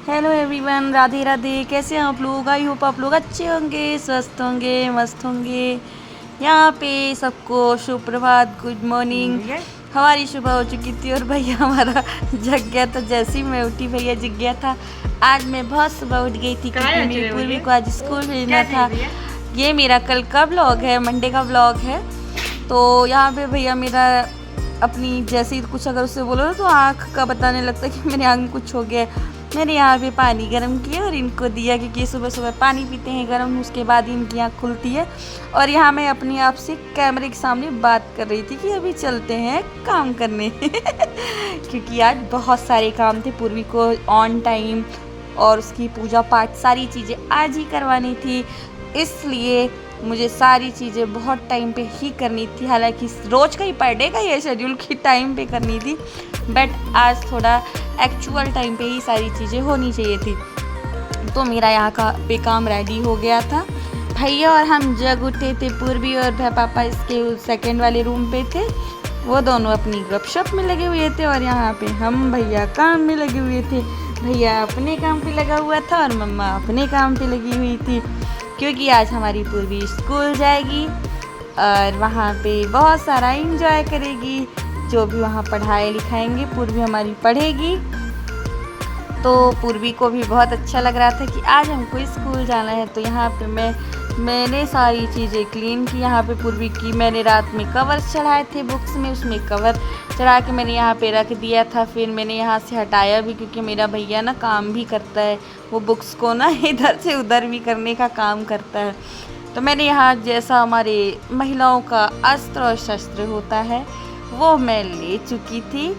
Hello everyone, Radhe Radhe. कैसे हैं आप लोग? आई होप आप लोग अच्छे होंगे, स्वस्थ होंगे, मस्त होंगे। यहाँ पे सबको सुप्रभात, गुड मॉर्निंग। हमारी सुबह हो चुकी थी और भैया हमारा जग गया था। जैसे ही मैं उठी भैया जग गया था। आज मैं बहुत सुबह उठ गई थी क्योंकि मेरी पूर्वी को आज स्कूल भेजना था। ये मेरा कल का व्लॉग है, मंडे का व्लॉग है। तो यहाँ पे भैया मेरा अपनी जैसे ही कुछ अगर उससे बोलो तो आँख का बताने लगता है कि मेरे आँख में कुछ हो गया है। मैंने यहाँ पे पानी गर्म किया और इनको दिया क्योंकि सुबह सुबह पानी पीते हैं गर्म, उसके बाद ही इनकी आँख खुलती है। और यहाँ मैं अपने आप से कैमरे के सामने बात कर रही थी कि अभी चलते हैं काम करने क्योंकि आज बहुत सारे काम थे। पूर्वी को ऑन टाइम और उसकी पूजा पाठ सारी चीज़ें आज ही करवानी थी, इसलिए मुझे सारी चीज़ें बहुत टाइम पे ही करनी थी। हालांकि रोज़ का ही पर डे का ये शेड्यूल की टाइम पे करनी थी, बट आज थोड़ा एक्चुअल टाइम पे ही सारी चीज़ें होनी चाहिए थी। तो मेरा यहाँ का पे काम रेडी हो गया था। भैया और हम जग उठे थे। पूर्वी और पापा इसके सेकंड वाले रूम पे थे, वो दोनों अपनी गपशप में लगे हुए थे और यहाँ पे हम भैया काम में लगे हुए थे। भैया अपने काम पे लगा हुआ था और मम्मा अपने काम पे लगी हुई थी, क्योंकि आज हमारी पूर्वी स्कूल जाएगी और वहाँ पे बहुत सारा एंजॉय करेगी। जो भी वहाँ पढ़ाई लिखाएंगे पूर्वी हमारी पढ़ेगी। तो पूर्वी को भी बहुत अच्छा लग रहा था कि आज हमको स्कूल जाना है। तो यहाँ पे मैंने सारी चीज़ें क्लीन की। यहाँ पे पूर्वी की मैंने रात में कवर चढ़ाए थे बुक्स में, उसमें कवर चढ़ा के मैंने यहाँ पे रख दिया था। फिर मैंने यहाँ से हटाया भी क्योंकि मेरा भैया ना काम भी करता है, वो बुक्स को ना इधर से उधर भी करने का काम करता है। तो मैंने यहाँ जैसा हमारे महिलाओं का अस्त्र और शस्त्र होता है वो मैं ले चुकी थी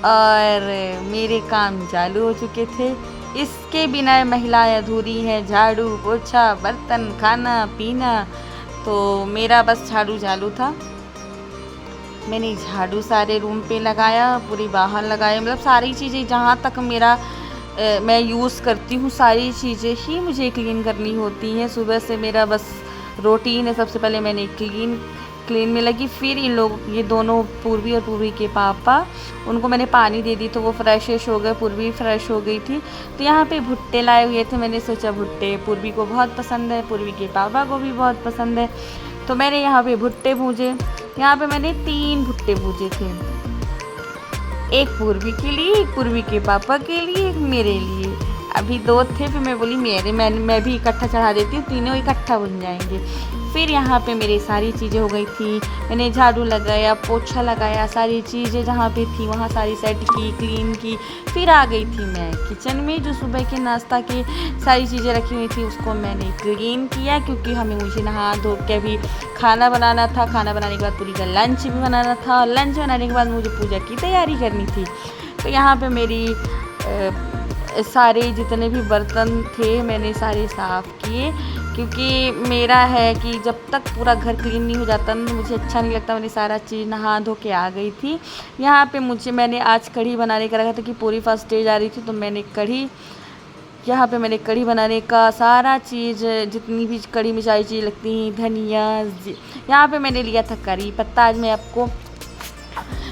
और मेरे काम चालू हो चुके थे। इसके बिना महिलाएं अधूरी हैं। झाड़ू पोछा बर्तन खाना पीना, तो मेरा बस झाड़ू चालू था। मैंने झाड़ू सारे रूम पे लगाया, पूरी बाहर लगाया, मतलब सारी चीज़ें जहाँ तक मेरा मैं यूज़ करती हूँ सारी चीज़ें ही मुझे क्लीन करनी होती हैं। सुबह से मेरा बस रूटीन है। सबसे पहले मैंने क्लीन में लगी, फिर इन लोग ये दोनों पूर्वी और पूर्वी के पापा, उनको मैंने पानी दे दी तो वो फ्रेश हो गए, पूर्वी फ्रेश हो गई थी। तो यहाँ पे भुट्टे लाए हुए थे। मैंने सोचा भुट्टे पूर्वी को बहुत पसंद है, पूर्वी के पापा को भी बहुत पसंद है, तो मैंने यहाँ पे भुट्टे भूजे। यहाँ पे मैंने 3 भुट्टे भूजे थे, एक पूर्वी के लिए, एक पूर्वी के पापा के लिए, एक मेरे लिए। अभी 2 थे, फिर मैं बोली मैं भी इकट्ठा चढ़ा देती हूँ, तीनों इकट्ठा बन जाएंगे। फिर यहाँ पे मेरी सारी चीज़ें हो गई थी। मैंने झाड़ू लगाया, पोछा लगाया, सारी चीज़ें जहाँ पे थी वहाँ सारी सेट की, क्लीन की। फिर आ गई थी मैं किचन में, जो सुबह के नाश्ता की सारी चीज़ें रखी हुई थी उसको मैंने क्लीन किया, क्योंकि मुझे नहा धो के भी खाना बनाना था। खाना बनाने के बाद पूरी का लंच भी बनाना था और लंच बनाने के बाद मुझे पूजा की तैयारी करनी थी। तो यहाँ पर मेरी सारे जितने भी बर्तन थे मैंने सारे साफ़ किए, क्योंकि मेरा है कि जब तक पूरा घर क्लीन नहीं हो जाता ना तो मुझे अच्छा नहीं लगता। मैंने सारा चीज़ नहा धो के आ गई थी। यहाँ पे मैंने आज कढ़ी बनाने का रखा था कि पूरी फर्स्ट डे जा रही थी, तो मैंने यहाँ पे मैंने कढ़ी बनाने का सारा चीज़, जितनी भी कढ़ी में सारी चीज़ लगती हैं, धनिया, यहाँ पे मैंने लिया था करी पत्ता। आज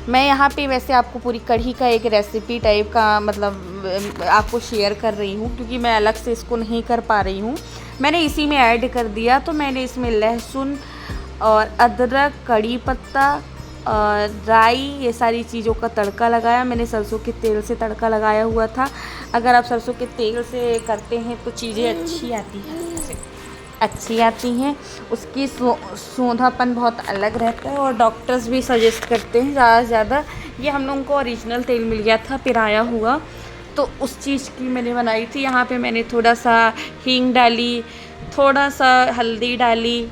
मैं यहाँ पे वैसे आपको पूरी कढ़ी का एक रेसिपी टाइप का मतलब आपको शेयर कर रही हूँ, क्योंकि मैं अलग से इसको नहीं कर पा रही हूँ। मैंने इसी में ऐड कर दिया। तो मैंने इसमें लहसुन और अदरक, कड़ी पत्ता और राई, ये सारी चीज़ों का तड़का लगाया। मैंने सरसों के तेल से तड़का लगाया हुआ था। अगर आप सरसों के तेल से करते हैं तो चीज़ें अच्छी आती हैं, उसकी सूंधापन बहुत अलग रहता है। और डॉक्टर्स भी सजेस्ट करते हैं ज़्यादा से ज़्यादा। ये हम लोगों को ओरिजिनल तेल मिल गया था पिराया हुआ, तो उस चीज़ की मैंने बनाई थी। यहाँ पे मैंने थोड़ा सा हींग डाली, थोड़ा सा हल्दी डाली,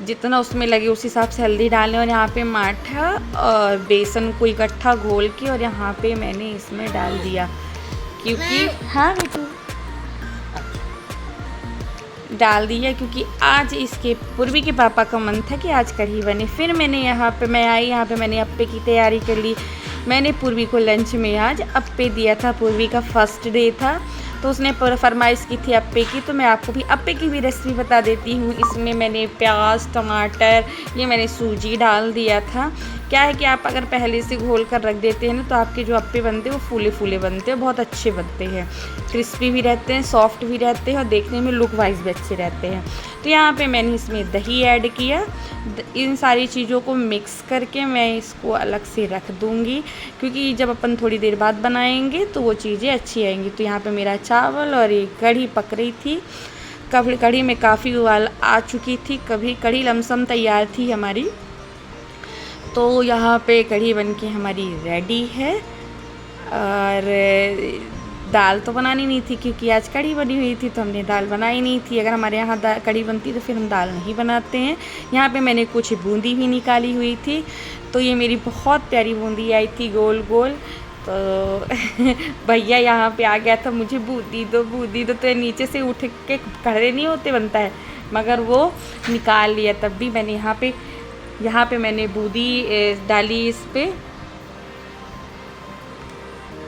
जितना उसमें लगे उस हिसाब से हल्दी डालें। और यहाँ पे माठा और बेसन को इकट्ठा घोल के और यहाँ पे मैंने इसमें डाल दिया, क्योंकि हाँ बेटू डाल दिया, क्योंकि आज इसके पूर्वी के पापा का मन था कि आज कढ़ी बने। फिर मैंने यहाँ पे मैंने अप्पे की तैयारी कर ली। मैंने पूर्वी को लंच में आज अप्पे दिया था। पूर्वी का फर्स्ट डे था तो उसने फरमाइश की थी अप्पे की, तो मैं आपको भी अप्पे की भी रेसिपी बता देती हूँ। इसमें मैंने प्याज, टमाटर, ये मैंने सूजी डाल दिया था, क्या है कि आप अगर पहले से घोल कर रख देते हैं ना तो आपके जो अप्पे बनते हैं वो फूले फूले बनते हैं, बहुत अच्छे बनते हैं, क्रिस्पी भी रहते हैं, सॉफ्ट भी रहते हैं और देखने में लुक वाइज भी अच्छे रहते हैं। तो यहाँ पे मैंने इसमें दही ऐड किया। इन सारी चीज़ों को मिक्स करके मैं इसको अलग से रख दूँगी, क्योंकि जब अपन थोड़ी देर बाद बनाएंगे तो वो चीज़ें अच्छी आएंगी। तो यहाँ पे मेरा चावल और ये कढ़ी पक रही थी। कढ़ी में काफ़ी उबाल आ चुकी थी, कढ़ी लमसम तैयार थी हमारी। तो यहाँ पे कढ़ी बनके हमारी रेडी है। और दाल तो बनानी नहीं थी क्योंकि आज कढ़ी बनी हुई थी, तो हमने दाल बनाई नहीं थी। अगर हमारे यहाँ कढ़ी बनती तो फिर हम दाल नहीं बनाते हैं। यहाँ पे मैंने कुछ बूंदी भी निकाली हुई थी, तो ये मेरी बहुत प्यारी बूंदी आई थी गोल गोल। तो भैया यहाँ पे आ गया था, मुझे बूंदी दो, तो नीचे से उठ के खड़े नहीं होते बनता है, मगर वो निकाल लिया। तब भी मैंने यहाँ पे मैंने बूंदी डाली, इस पे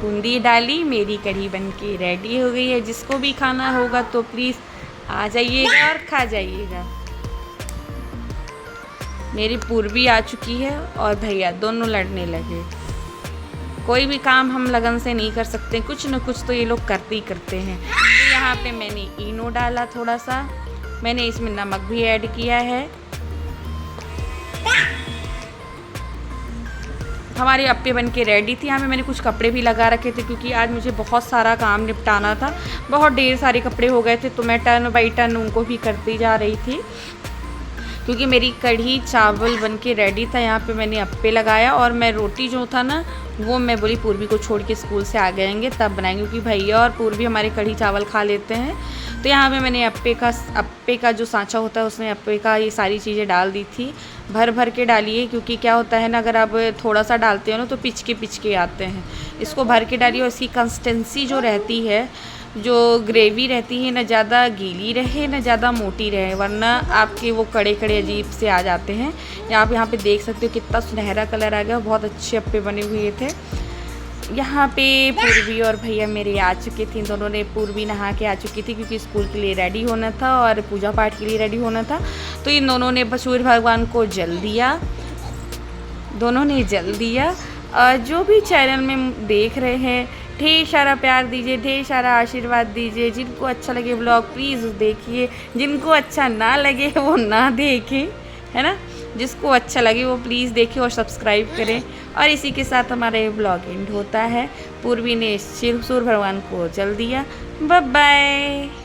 बूंदी डाली। मेरी कढ़ी बनके रेडी हो गई है। जिसको भी खाना होगा तो प्लीज़ आ जाइएगा और खा जाइएगा। मेरी पूर्वी आ चुकी है और भैया दोनों लड़ने लगे। कोई भी काम हम लगन से नहीं कर सकते, कुछ न कुछ तो ये लोग करते ही करते हैं। तो यहाँ पे मैंने इनो डाला थोड़ा सा, मैंने इसमें नमक भी ऐड किया है। हमारे अप्पे बन के रेडी थी। यहाँ पे मैंने कुछ कपड़े भी लगा रखे थे क्योंकि आज मुझे बहुत सारा काम निपटाना था, बहुत ढेर सारे कपड़े हो गए थे, तो मैं टर्न बाई टर्न उनको भी करती जा रही थी। क्योंकि मेरी कढ़ी चावल बन के रेडी था, यहाँ पे मैंने अप्पे लगाया। और मैं रोटी जो था ना वो मैं बोली पूर्वी को छोड़ के स्कूल से आ जाएंगे तब बनाएंगे, क्योंकि भैया और पूर्वी हमारे कढ़ी चावल खा लेते हैं। तो यहाँ पे मैंने अप्पे का जो सांचा होता है उसमें अप्पे का ये सारी चीज़ें डाल दी थी। भर भर के डालिए, क्योंकि क्या होता है ना, अगर आप थोड़ा सा डालते हो ना तो पिचके आते हैं। इसको भर के डालिए और इसकी कंसिस्टेंसी जो रहती है, जो ग्रेवी रहती है, ना ज़्यादा गीली रहे ना ज़्यादा मोटी रहे, वरना आपके वो कड़े अजीब से आ जाते हैं। आप यहाँ पे देख सकते हो कितना सुनहरा कलर आ गया, बहुत अच्छे अप्पे बने हुए थे। यहाँ पे पूर्वी और भैया मेरे आ चुके थे। दोनों ने, पूर्वी नहा के आ चुकी थी क्योंकि स्कूल के लिए रेडी होना था और पूजा पाठ के लिए रेडी होना था। तो इन दोनों ने सूर्य भगवान को जल दिया, दोनों ने जल दिया। जो भी चैनल में देख रहे हैं ढेर सारा प्यार दीजिए, ढेर सारा आशीर्वाद दीजिए। जिनको अच्छा लगे ब्लॉग प्लीज़ देखिए, जिनको अच्छा ना लगे वो ना देखें, है ना। जिसको अच्छा लगे वो प्लीज़ देखें और सब्सक्राइब करें। और इसी के साथ हमारा ये ब्लॉग एंड होता है। पूर्वी ने सूर्य भगवान को जल दिया। Bye bye.